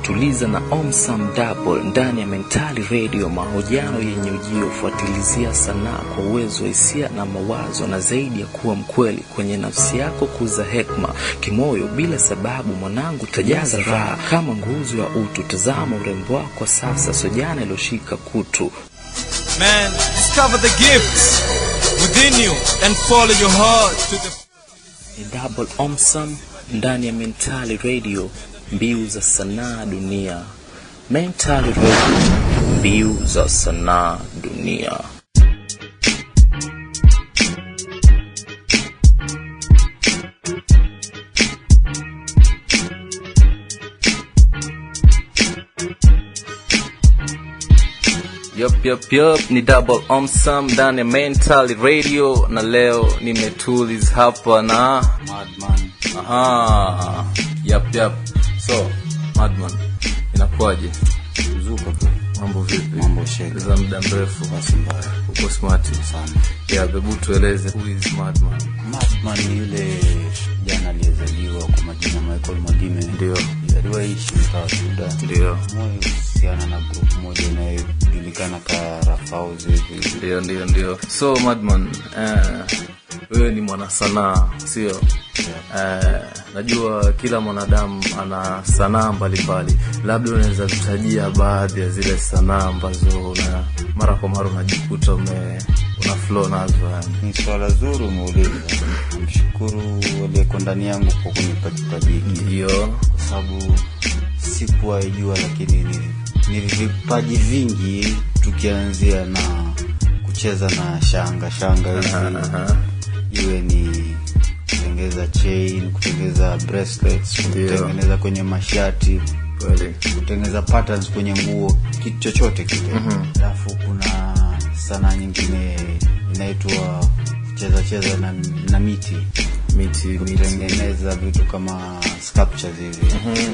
Tuliza na Omsam Double ndani ya Mentali Radio, mahojiano yenye ujio fuatilizia sanaa kwa uwezo wa hisia na mawazo, na zaidi ya kuwa mkweli kwenye nafsi yako, kuza hekma kimoyo bila sababu. Mwanangu, tajaza raha kama nguzo ya utu, tazama urembo wako sasa, sojana iloshika kutu. Man, discover the gifts within you and follow your heart to the Double Omsam ndani ya Mentali Radio, mbiu za sanaa dunia. Mentali Radio, mbiu za sanaa dunia. Yup, ni Double Omsam ndani ya Mentali Radio, na leo nimetuliz hapa na Madman. Yup. So, Madman, inakuaje? Mzuka tu. Mambo vipi? Mambo shake. Za muda mrefu. Basi mbaya. Uko smart sana. Hebu tueleze who is Madman? Madman ni yule jana aliyezaliwa kwa majina Michael Magime. Ndio. Aliishi mtaa Suda. Ndio. Moyo usiana na group moja inayojulikana kama Rafauzi hivi. Ndio. So Madman, wewe ni mwana sanaa, sio? Najua kila mwanadamu ana sanaa mbalimbali. Labda unaweza kutajia baadhi ya zile sanaa ambazo mara kwa mara unajikuta una flow nazo yani? Ni swala zuri muuliza. Namshukuru aliyeko ndani yangu kwa kunipa kipaji hiki. Ndio. Kwa sababu sikuwaijua, lakini ni vipaji vingi, tukianzia na kucheza na shanga hizi. Iwe ni kutengeneza chain, kutengeneza bracelets, kutengeneza kwenye mashati, kutengeneza patterns kwenye nguo, kitu chochote kile. Alafu kuna sanaa nyingine inaitwa kucheza na miti, kutengeneza vitu kama sculptures hivi.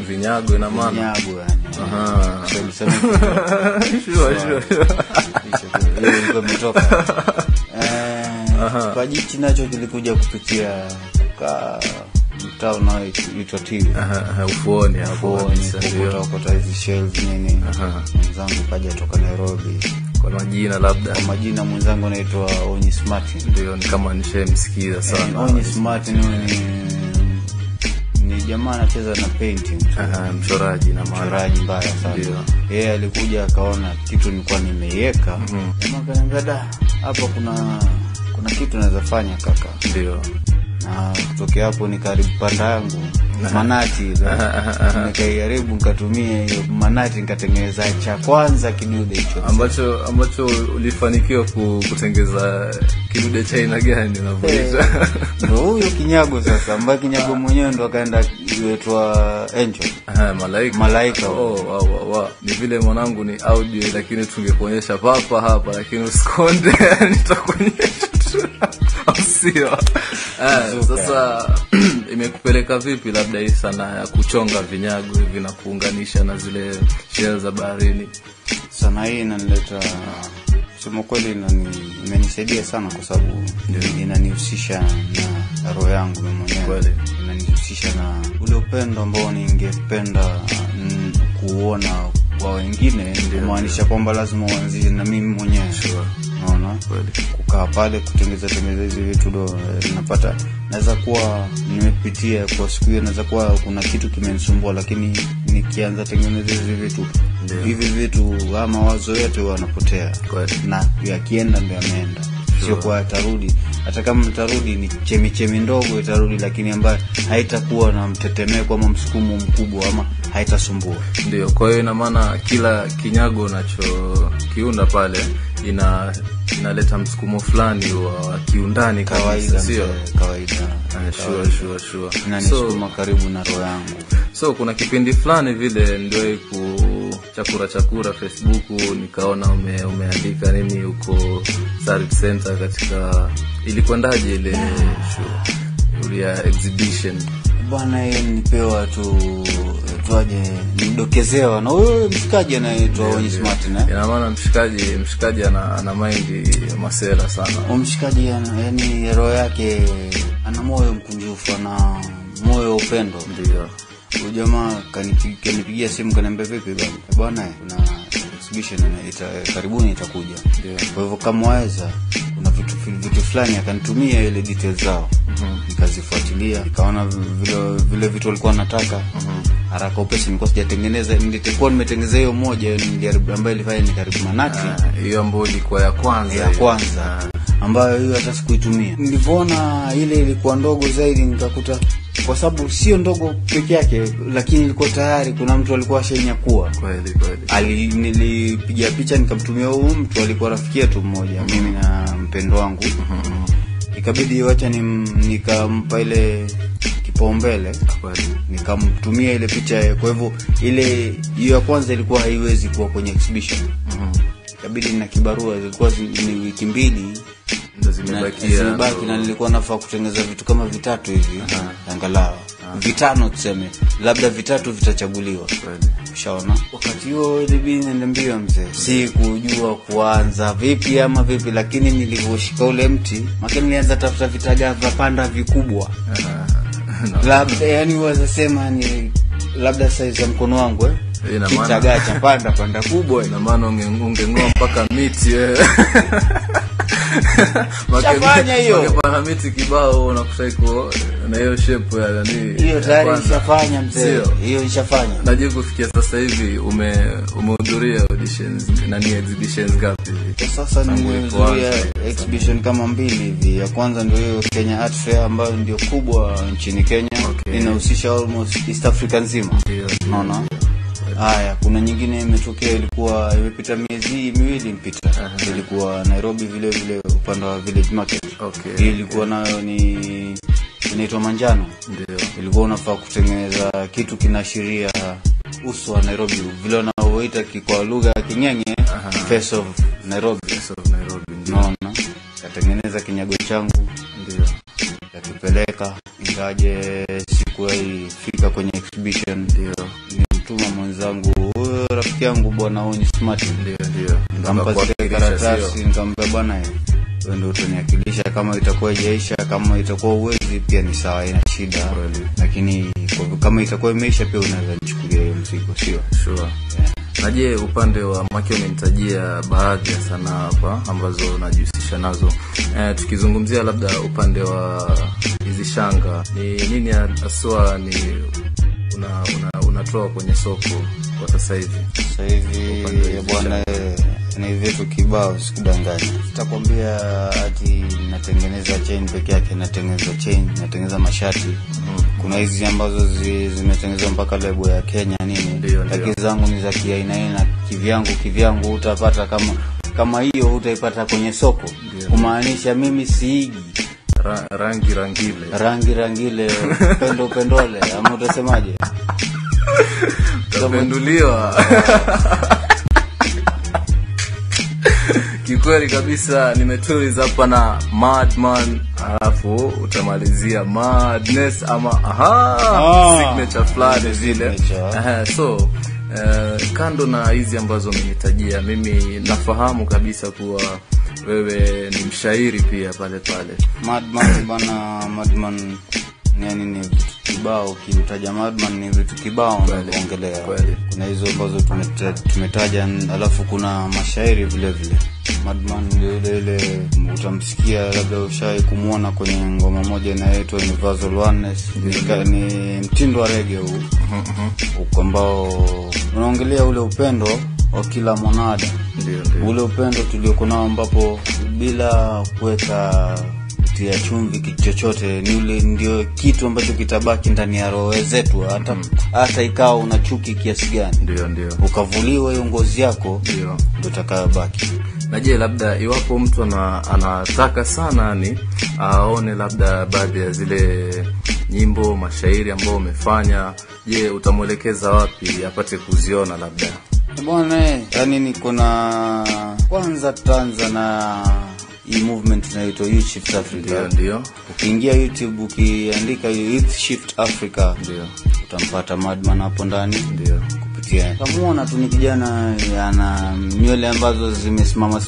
Vinyago ina maana. Vinyago yani. Sure. Hiyo imetoka. Kwa jichi nacho kilikuja kupitia mtao na itwa TV. Ufuoni hapo ndio kwa hizo shells nini. Mzangu kaja toka Nairobi. Kwa majina labda. Kwa majina mwenzangu anaitwa Onyi Smart. Ndio, ni kama nishamsikia sana. Onyi Smart ni jamaa anacheza na painting. Mchoraji na mchoraji mbaya sana. Yeye alikuja akaona kitu nilikuwa nimeiweka. Jamaa akaniambia, hapa kuna kitu naweza fanya kaka. Ndio. Na kutokea hapo nikaribu panda yangu manati, nikajaribu nikatumia hiyo manati, nikatengeneza cha kwanza kidude hicho ambacho ulifanikiwa kutengeneza kidude cha aina gani unavyoita? Ndio huyo kinyago sasa, ambaye kinyago mwenyewe ndo akaenda kuitwa Angel. Malaika. Wow. Ni vile mwanangu ni audio, lakini tungekuonyesha hapa, lakini usikonde nitakuonyesha tu. Sio. Sasa imekupeleka vipi labda hii sanaa ya kuchonga vinyago hivi na kuunganisha na zile shells za baharini? Sanaa hii inanileta, sema kweli, imenisaidia sana kwa sababu inanihusisha na roho yangu mwenyewe. Inanihusisha na ule upendo ambao ningependa kuona kwa wengine, kumaanisha kwamba lazima uanzie na mimi mwenyewe. Unaona? Kukaa pale kutengeneza hizo vitu ndo napata, naweza kuwa nimepitia kwa siku hiyo, naweza kuwa kuna kitu kimenisumbua, lakini nikianza tengeneza hivi vitu ama wazo yetu wanapotea, na yakienda ndio yameenda. Sio kwa atarudi, hata kama mtarudi ni chemi ndogo itarudi, lakini ambayo haitakuwa na mtetemeko ama msukumo mkubwa ama haitasumbua. Ndio, kwa hiyo ina maana kila kinyago unachokiunda pale inaleta msukumo fulani wa kiundani kawaida, sio? Kawaida. Sure. Inanisukuma karibu na roho yangu. So kuna kipindi fulani vile ndio chakura Facebook, nikaona umeandika nini huko Service Center katika, ilikwendaje ile ya exhibition? Bwana, yeye nipewa tuaje nidokezewa na wewe mshikaji anaitwa Onyi Smart na. Ina maana mshikaji ana mind masela sana. Mshikaji yani roho yake ana moyo mkunjufu na moyo upendo. Ndio. Huyo jamaa kanipigia simu kaniambia vipi bwana kuna exhibition karibuni itakuja. Kwa hivyo kama waweza kuna vitu fulani akanitumia ile details zao. Nikazifuatilia nikaona vile vitu walikuwa wanataka. Haraka upesi nilikuwa sijatengeneza, nilikuwa nimetengeneza hiyo moja ambayo ilifanya ni karibu manati. Hiyo ambayo ilikuwa ya kwanza. Ambayo hiyo hata sikuitumia. Nilipoona ile ilikuwa ndogo zaidi nikakuta kwa sababu sio ndogo peke yake lakini ilikuwa tayari kuna mtu alikuwa ashanyakua. Kweli. Nilipiga picha nikamtumia huyo mtu, alikuwa rafiki yetu mmoja, mimi na mpendo wangu. Ikabidi wacha nikampa ile kipaumbele, nikamtumia ile picha. Kwa hivyo ile hiyo ya kwanza ilikuwa haiwezi kuwa kwenye exhibition. Ikabidi na kibarua, ilikuwa ni wiki 2 ndio zimebaki na nilikuwa nafaa kutengeneza vitu kama 3 hivi angalau 5 tuseme, labda 3 vitachaguliwa. Ushaona wakati huo ilibidi niambie mzee, si kujua kuanza vipi ama vipi, lakini nilivyoshika ule mti makani nilianza tafuta vitaga vipanda vikubwa. Labda yani wazasema ni labda size ya mkono wangu kitaga cha panda kubwa, ina maana ungeng'oa mpaka miti Shafanya hiyo. Kwa miti kibao unakushaiko na hiyo shape ya nani. Hiyo tayari nishafanya mzee. Hiyo nishafanya. Najua kufikia sasa hivi umehudhuria auditions na ni exhibitions ngapi? Sasa nimehudhuria exhibition kama 2 hivi. Ya kwanza ndio hiyo Kenya Art Fair ambayo ndio kubwa nchini Kenya. Inahusisha almost East Africa nzima. Unaona? Haya, kuna nyingine imetokea ilikuwa imepita miezi 2 mpita. Ilikuwa Nairobi vile upande wa Village Market. Ilikuwa nayo ni inaitwa Manjano. Ndio. Ilikuwa unafaa kutengeneza kitu kinaashiria uso wa Nairobi vile wanaoita kwa lugha ya King'enge Face of Nairobi. Naona katengeneza kinyago changu ndio yakipeleka ingaje siku hii fika kwenye exhibition. Ndio tuma mwenzangu rafiki yangu bwana Oni Smart ndio nikampa karatasi nikamwambia bwana wewe ndio utaniakilisha, kama itakuwa jaisha kama itakuwa uwezi pia ni sawa, ina shida lakini kama itakuwa imeisha pia unaweza nichukulia hiyo mzigo, sio sure. Na je, upande wa Maki umenitajia baadhi ya sanaa hapa ambazo unajihusisha nazo. Tukizungumzia labda upande wa hizi shanga, ni nini aswa ni unatoa kwenye soko kwa sasa hivi? Sasa hivi bwana ni vitu kibao, sikudanganya. Sitakwambia ati natengeneza chain peke yake, natengeneza mashati. Kuna hizi ambazo zimetengenezwa mpaka lebo ya Kenya nini. Lakini zangu ni za kiaina kivyangu utapata kama hiyo utaipata kwenye soko. Kumaanisha mimi siigi rangile pendole ama utasemaje? Tapenduliwa. Kikweli kabisa nimetuliza hapa na Madman, alafu utamalizia madness ama signature fulani zile. So kando na hizi ambazo umenitajia, mimi nafahamu kabisa kuwa wewe ni mshairi pia pale. Madman yani ni kibao, kimtaja Madman ni vitu kibao unaongelea. Kuna hizo ambazo tumetaja, alafu kuna mashairi vile. Madman ile utamsikia labda ushawahi kumuona kwenye ngoma moja inaitwa Universal Oneness. Ni mtindo wa reggae huu ambao unaongelea ule upendo wa kila mwanadamu. Ule upendo tuliokuwa nao ambapo bila kuweka ya chumvi kitu chochote, ni ule ndio kitu ambacho kitabaki ndani ya roho zetu, hata ikawa una chuki kiasi gani. Ndio ukavuliwa hiyo ngozi yako ndio utakayobaki. Na je, labda iwapo mtu anataka sana ni aone labda baadhi ya zile nyimbo mashairi ambao umefanya, je utamuelekeza wapi apate kuziona labda? Bwana yani niko na kwanza tanza na hii movement inaitwa Youth Shift Africa. Ndio. Ukiingia YouTube ukiandika Youth Shift Africa ndio utampata Madman hapo ndani. Ndio. Kupitia kama tu ni kijana ana nywele ambazo zimesimama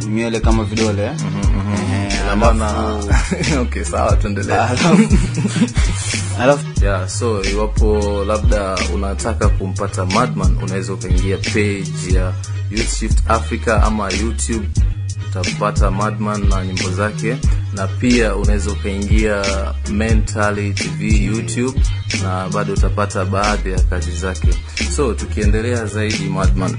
nywele kama vidole maana okay sawa tuendelee. Yeah, so iwapo labda unataka kumpata Madman, unaweza ukaingia page ya Youth Shift Africa ama YouTube, utapata Madman na nyimbo zake, na pia unaweza ukaingia Mentally TV YouTube na bado utapata baadhi ya kazi zake. So tukiendelea zaidi, Madman,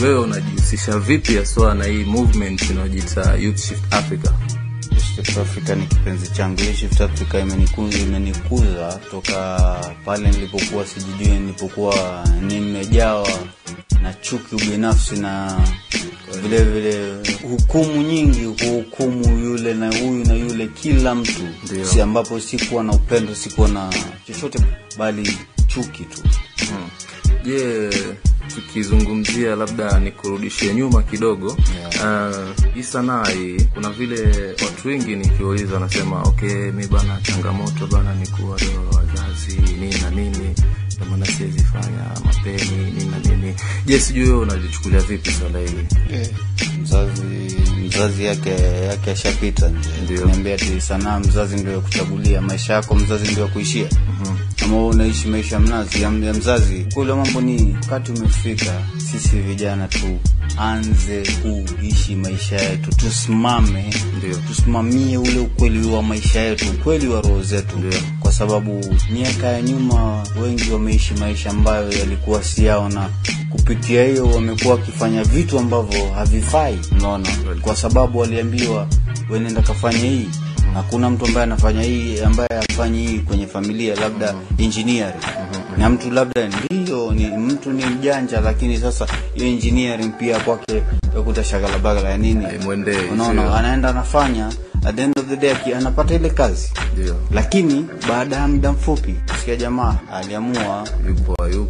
wewe unajihusisha vipi haswa na hii movement inayojiita Youth Shift Africa? Shift Africa ni kipenzi changu. Shift Africa imenikuza toka pale nilipokuwa sijijui, nilipokuwa nimejawa na chuki binafsi na vile vile hukumu nyingi, hukumu yule na huyu na yule kila mtu. Si ambapo sikuwa na upendo, sikuwa na chochote bali chuki tu. Tukizungumzia labda nikurudishie nyuma kidogo, hii sanaa hii, kuna vile watu wengi nikiuliza wanasema okay, mimi bana changamoto bana ni kuwa wazazi nini na nini, na maana siwezi fanya mapeni nini na nini. Sijui wewe unajichukulia vipi swala hili? Mzazi yake ashapita. Niambia ati sanaa mzazi ndio kuchagulia, maisha yako mzazi ndio kuishia. Kama unaishi maisha mnazi ya mzazi, kule mambo ni wakati umefika sisi vijana tu anze kuishi maisha yetu, tusimamie ule ukweli wa maisha yetu, ukweli wa roho zetu. Kwa sababu miaka ya nyuma wengi wameishi maisha ambayo yalikuwa si yao, na kupitia hiyo wamekuwa wakifanya vitu ambavyo havifai, unaona, kwa sababu waliambiwa wewe nenda kafanya hii. Hakuna mtu ambaye anafanya hii ambaye afanye hii kwenye familia, labda engineering. Na mtu labda ndio ni mtu ni mjanja, lakini sasa hiyo engineering pia kwake yakuta shagala bagala ya nini muende, unaona, anaenda anafanya, at the end of the day anapata ile kazi. Lakini baada ya muda mfupi sikia jamaa aliamua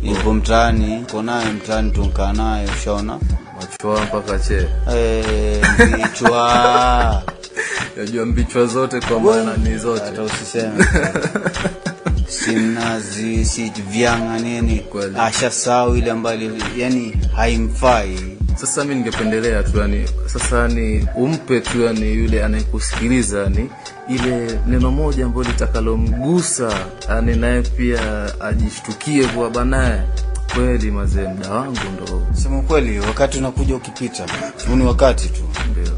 yupo mtaani, konaye mtaani tunkaa naye, ushaona machwa mpaka che mbichwa yajua mbichwa zote kwa maana ni zote, hata usiseme simnazi si vyanga nini, ashasahau ile ambayo yani haimfai. Sasa mimi ningependelea tu sasa umpe tu yule anayekusikiliza ile neno moja ambalo litakalomgusa, naye pia ajishtukie kwa banaye. Kweli mazee, muda wangu ndo sema kweli, wakati unakuja ukipita ni wakati tu.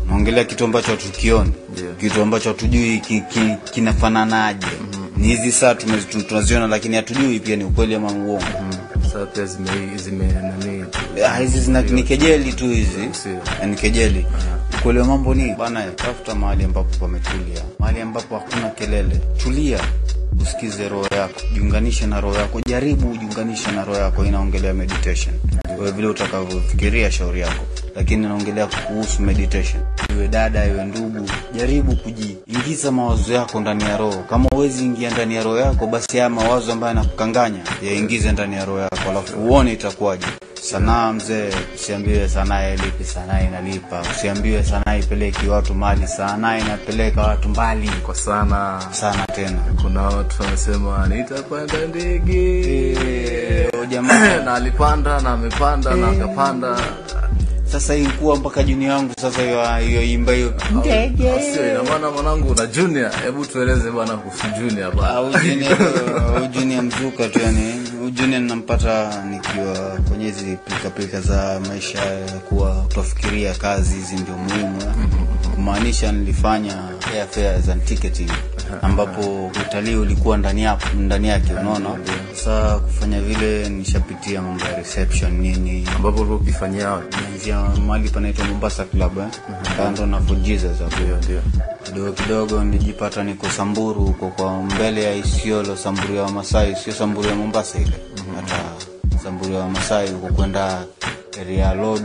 Naongelea kitu ambacho hatukioni, kitu ambacho hatujui kinafananaje. Ni hizi saa tunaziona, lakini hatujui pia ni ukweli ama uongo. Sasa zime hizi ni kejeli tu hizi, ni kejeli. Ukweli wa mambo ni bana, tafuta mahali ambapo pametulia, mahali ambapo hakuna kelele, tulia, usikize roho yako, jiunganishe na roho yako, jaribu jiunganishe na roho yako. Inaongelea meditation, wewe vile utakavyofikiria shauri yako, lakini naongelea kuhusu meditation. Iwe dada iwe ndugu, jaribu kujiingiza mawazo yako ndani ya roho. Kama huwezi ingia ndani ya roho yako, basi haya mawazo ambayo yanakukanganya yaingize ndani ya roho yako, alafu uone itakuwaje. Sanaa mzee, usiambiwe sanaa ilipi, sanaa inalipa. Usiambiwe sanaa ipeleki watu mali, sanaa inapeleka watu mbali kwa sana tena. Kuna watu wanasema nitapanda ndege, jamaa na alipanda na amepanda na akapanda. Sasa hii kuwa mpaka junior wangu sasa hiyo imba hiyo ndege. Sio ina maana mwanangu na junior, hebu tueleze bwana kuhusu junior bwana. Junior mzuka tu, junior ninampata nikiwa kwenye hizi pilika za maisha, kuwa tufikiria kazi hizi ndio muhimu. Kumaanisha nilifanya airfares and ticketing, ambapo utalii ulikuwa ndani yake, unaona. Sasa kufanya vile nishapitia mambo ya reception nini, ambapo ukifanyia kuanzia mahali panaitwa Mombasa Club kando na For Jesus hapo. Kidogo nijipata niko Samburu huko kwa mbele ya Isiolo, Samburu ya Masai, sio Samburu ya Mombasa ile. Hata Samburu ya Masai huko kwenda area road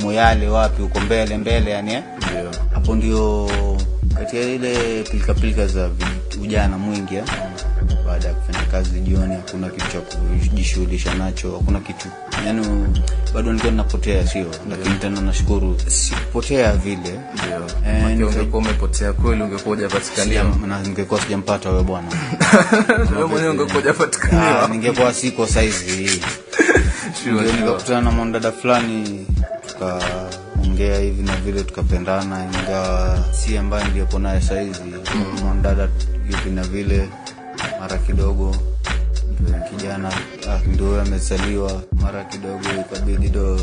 Moyale wapi huko mbele yani hapo ndio katika ile pilika za ujana mwingi baada ya kufanya kazi jioni, hakuna kitu cha kujishughulisha nacho, hakuna kitu, yani bado nilikuwa ninapotea, sio? Lakini tena nashukuru sikupotea vile. Ungekuwa umepotea kweli, ungekuwa hujapatikania, na ningekuwa sijampata wewe bwana. Wewe mwenyewe ungekuwa hujapatikania, ningekuwa siko size. Ndio nikakutana na mwanadada fulani, tukaongea hivi na vile, tukapendana, ingawa si ambaye ndio naye saizi. Mwanadada hivi na vile mara kidogo kijana ndio amezaliwa, mara kidogo ikabidi ndo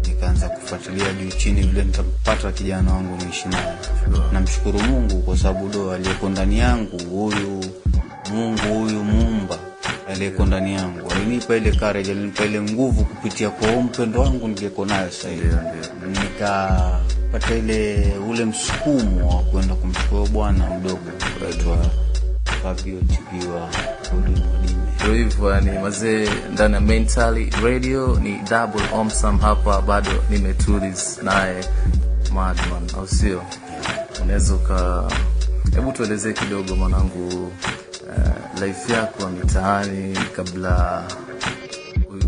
nikaanza kufuatilia juu chini vile nitapata kijana wangu niishi naye. Namshukuru Mungu kwa sababu ndo aliyeko ndani yangu, huyu Mungu, huyu Muumba aliyeko ndani yangu alinipa ile courage, alinipa ile nguvu kupitia kwa upendo wangu ningeko nayo sasa hivi. Nikapata ule msukumo wa kwenda kumchukua bwana mdogo aitwa Fabio Tipiwa Odini. Ndio hivyo yani mazee, ndani ya Mentally Radio ni Double Omsam hapa, bado nimetuliz naye Madman, au sio? Unaweza hebu tuelezee kidogo mwanangu, life yako mitaani kabla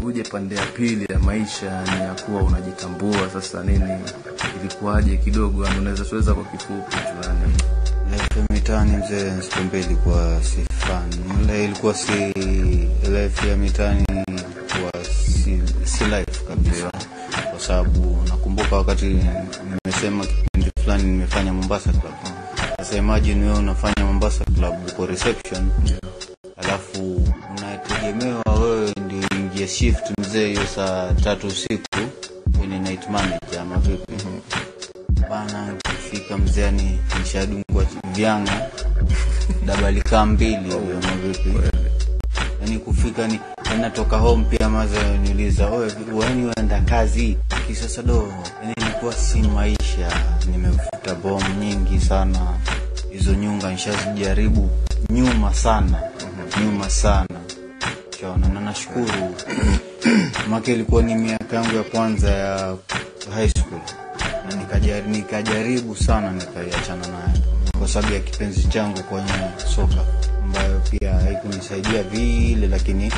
uje pande ya pili ya maisha, ni ya kuwa unajitambua sasa nini ilikuwaje kidogo, unaweza tueleza kwa kifupi tu yani? Life ya mitaani mzee Nstombeli kwa si fun. Ile ilikuwa si life ya mitaani, kwa si life kabisa. Kwa sababu nakumbuka wakati nimesema kipindi fulani nimefanya Mombasa Club. Sasa imagine wewe unafanya Mombasa Club kwa reception, alafu unategemewa wewe ndio uingie shift mzee hiyo saa 3 usiku kwenye night manager ama vipi? Bana kufika mzee ni nishadungwa vyanga dabalika 2 hiyo ama vipi? Yani kufika ni natoka home pia maza niuliza wewe unaenda kazi kisasa do. Yani ilikuwa si maisha, nimevuta bomu nyingi sana, hizo nyunga nishazijaribu nyuma sana. Chaona na nashukuru maki ilikuwa ni miaka yangu ya kwanza ya high school, na nikajaribu sana nikaiachana naye kwa sababu ya kipenzi changu kwenye soka ambayo pia haikunisaidia vile, lakini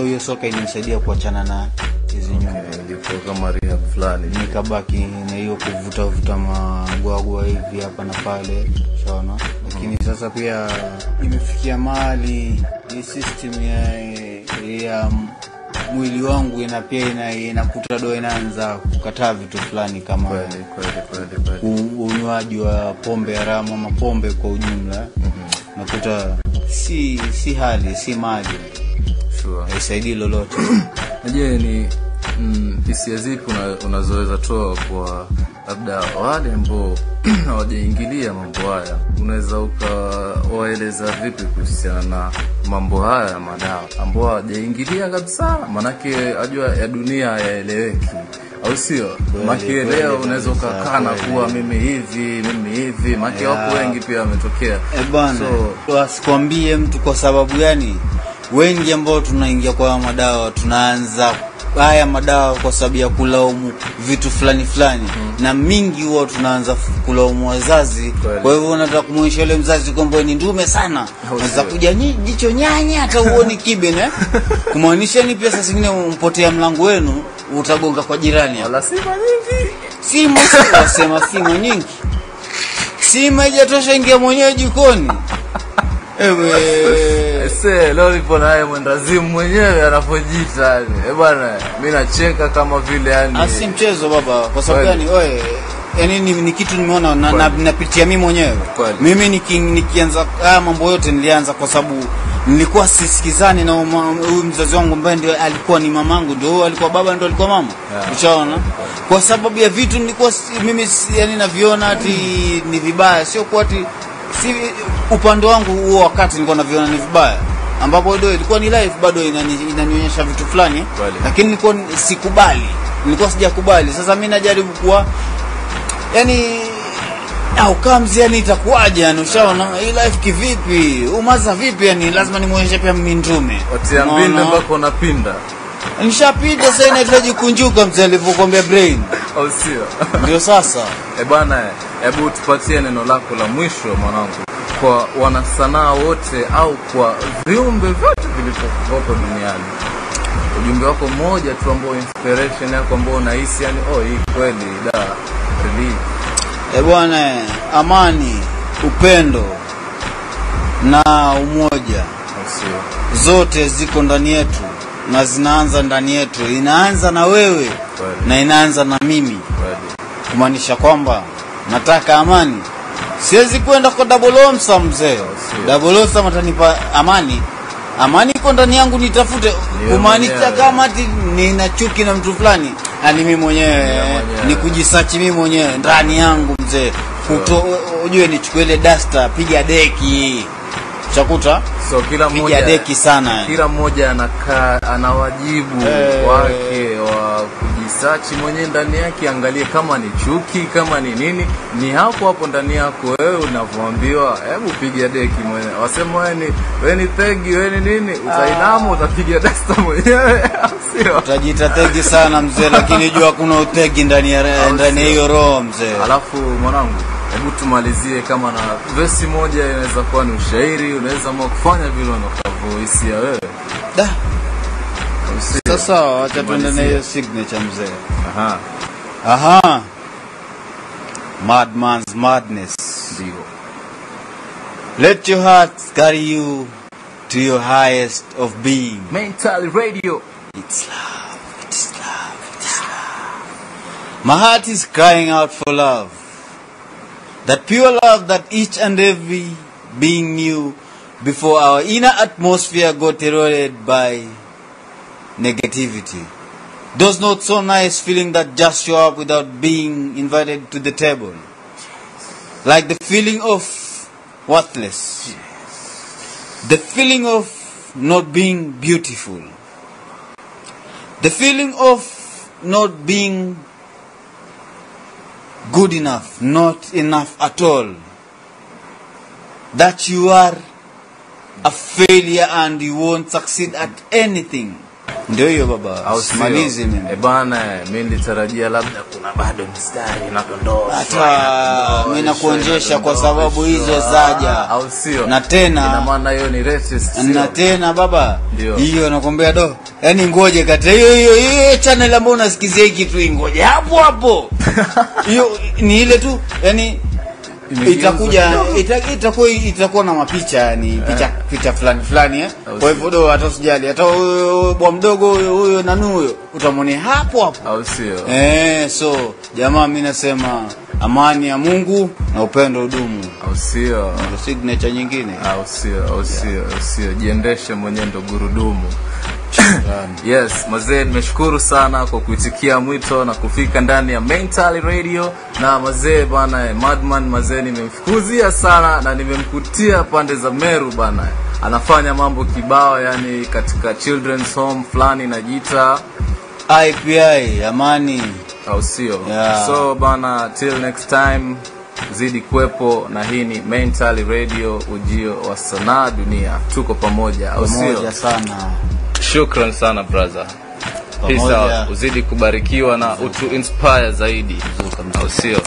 hiyo soka ilinisaidia kuachana na hizo nyunga. Ilikuwa kama rehab fulani, nikabaki na hiyo kuvuta magwagwa hivi hapa na pale, shaona. Lakini sasa pia imefikia mahali hii system ya mwili wangu inakuta do inaanza kukataa vitu fulani kama kweli unywaji wa pombe haramu ama pombe kwa ujumla. Nakuta si hali, si mali. Sure. Haisaidii lolote. Je, ni hisia zipi unazoweza toa kwa labda wale ambao hawajaingilia mambo haya? Unaweza ukawaeleza vipi kuhusiana na mambo haya ya madawa ambao hawajaingilia kabisa? Manake ajua ya dunia yaeleweki, au sio? Maki leo unaweza ukakana kuwa mimi hivi, maki wapo wengi pia wametokea. Bwana, so asikwambie mtu kwa sababu gani wengi ambao tunaingia kwa madawa tunaanza haya madawa kwa sababu ya kulaumu vitu fulani na mingi huwa tunaanza kulaumu wazazi. Kwa hivyo unataka kumuonyesha yule mzazi kwamba ni ndume sana, unaweza kuja jicho nyanya hata uone kibe kumaanisha ni pesa zingine umpotea mlango wenu utagonga kwa jirani. Wala sima nyingi, sima nyingi, sima haijatosha, ingia mwenyewe jikoni. Leo nipo naye mwendazimu mwenyewe anapojiita yani. Bwana mimi nacheka kama vile yani asi mchezo baba, kwa sababu yani yani ni kitu nimeona napitia mimi mwenyewe. Mimi nikianza mambo yote nilianza kwa sababu nilikuwa sisikizani na huyu mzazi wangu ambaye ndio alikuwa ni mamangu, ndio alikuwa baba, ndio alikuwa mama. Unaona? Kwa sababu ya vitu nilikuwa mimi yani naviona ati ni vibaya, sio kwa ati si upande wangu huo wakati nilikuwa naviona ni vibaya, ambapo ndio ilikuwa ni life bado inanionyesha vitu fulani, lakini nilikuwa sikubali, nilikuwa sijakubali. Sasa mimi najaribu kuwa yani au kama mzee itakuwaje yani, ushaona hii life kivipi, umaza vipi yani, lazima nimuonyeshe pia mimi ndume. Watia mbinde mpaka unapinda. Nishapita sasa, inahitaji kunjuka mzee alivyokuambia brain, au sio? Ndio sasa. Bwana, hebu tupatie neno lako la mwisho mwanangu kwa wanasanaa wote au kwa viumbe vyote vilivyopo duniani. Ujumbe wako mmoja tu ambao inspiration yako ambao unahisi yani hii kweli da really. Bwana, amani, upendo na umoja zote ziko ndani yetu na zinaanza ndani yetu. Inaanza na wewe na inaanza na mimi. Kumaanisha kwamba nataka amani, Siwezi kwenda kwa double omsa mzee. Double omsa atanipa amani. Amani iko ndani yangu nitafute. Kumaanisha kama ati nina chuki na mtu fulani, ani mimi mwenyewe ni kujisearch mimi mwenyewe ndani yangu mzee. Ujue nichukue ile duster, piga deki. Chakuta. So kila mmoja piga deki sana. Kila mmoja anakaa ana wajibu wake wa kujisearch mwenyewe ndani yake, angalie kama ni chuki, kama ni nini, ni hapo ndani yako wewe unavyoambiwa, hebu piga deki mwenyewe. Wasema wewe ni tegi, wewe ni nini, utainama utapiga duster mwenyewe. Sio? Utajiita tegi sana mzee, lakini jua kuna utegi ndani hiyo roho mzee. Alafu mwanangu, hebu tumalizie kama na verse moja, inaweza kuwa ni ushairi, unaweza kufanya vile unavyohisia wewe. Da. Sasa acha tuende na hiyo signature mzee. Aha. Madman's madness. Ndio. Let your heart carry you to your highest of being. Mental Radio. It's love. It's love. It's love. My heart is crying out for love. That pure love that each and every being knew before our inner atmosphere got eroded by negativity. Those not so nice feeling that just show up without being invited to the table. Like the feeling of worthless. The feeling of not being beautiful. The feeling of not being good enough, not enough at all. That you are a failure and you won't succeed at anything. Ndio hiyo baba. Usimalize mimi. Bana, mimi nilitarajia labda kuna bado mstari inadondoa. Hata mimi nakuonjesha kwa sababu hizo zaja. Au sio? Na tena ina maana hiyo ni racist. Na tena baba, hiyo nakwambia do. Yaani ngoje kata hiyo channel ambayo unasikizia hiki tu ngoje hapo. Hiyo ni ile tu, yani itakuja itakuwa na mapicha, yani picha fulani Kwa hivyo do hata usijali, hata bwa mdogo huyo na huyo utamwona hapo. Au sio? So jamaa mimi nasema amani ya Mungu na upendo udumu. Au sio? Ndio signature nyingine. Au sio? Jiendeshe mwenyewe ndo gurudumu. Yes, mazee nimeshukuru sana kwa kuitikia mwito na kufika ndani ya Mental Radio. Na mazee bana, Madman mazee nimemfukuzia sana na nimemkutia pande za Meru bana. Anafanya mambo kibao, yani katika children's home fulani inajiita IPI amani. Au sio? So bana, till next time zidi kuepo, na hii ni Mental Radio, ujio wa sanaa dunia. Tuko pamoja, au sio? Pamoja sana. Shukran sana brother. Peace out. Uzidi kubarikiwa na utu inspire zaidi. Au sio?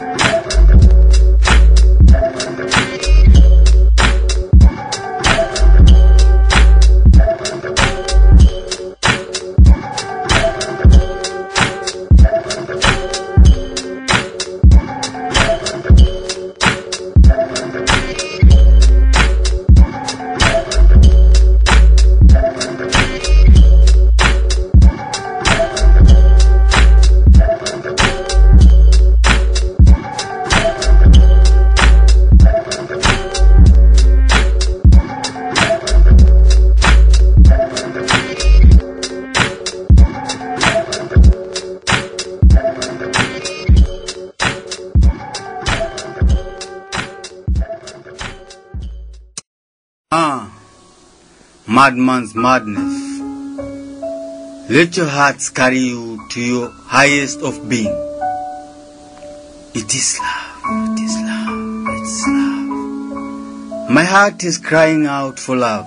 Madman's madness. Let your hearts carry you to your highest of being. It is love. It is love. It's love. My heart is crying out for love.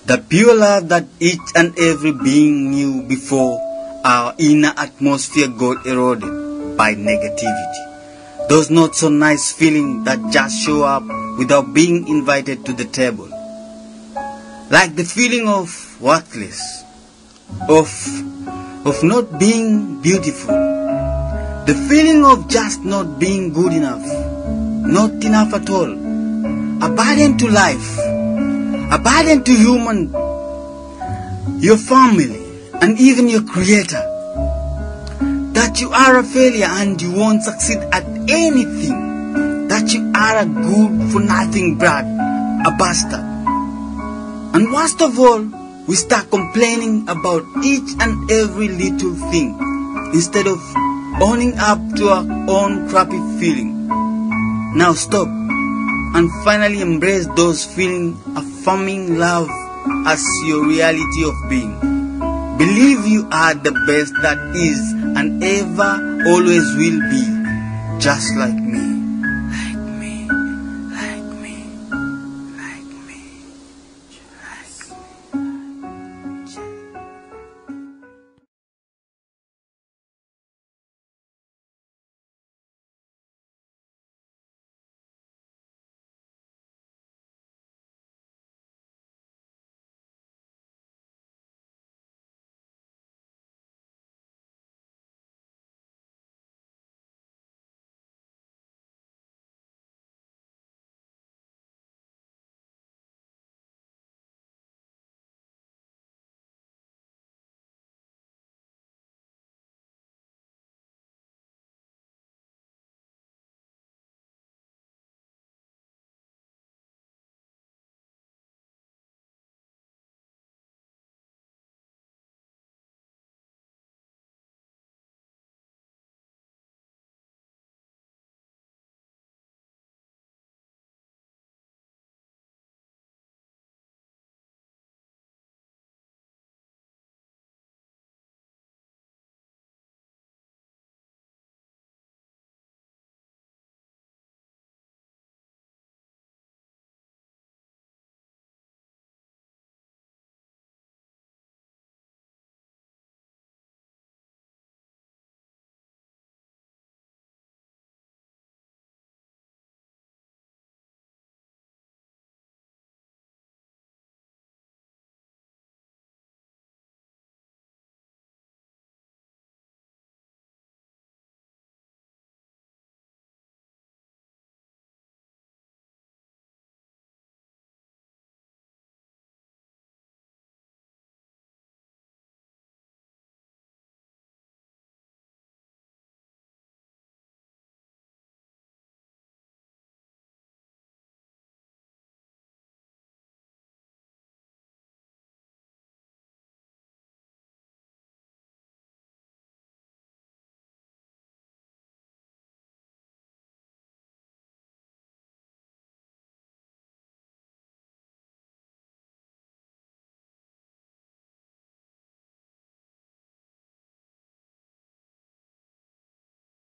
The pure love that each and every being knew before our inner atmosphere got eroded by negativity. Those not so nice feeling that just show up without being invited to the table. Like the feeling of worthless, of not being beautiful, the feeling of just not being good enough, not enough at all, a burden to life, a burden to human, your family, and even your creator, that you are a failure and you won't succeed at anything, that you are a good for nothing brat, a bastard. And worst of all, we start complaining about each and every little thing instead of owning up to our own crappy feeling. Now stop and finally embrace those feelings, affirming love as your reality of being. Believe you are the best that is and ever always will be, just like me.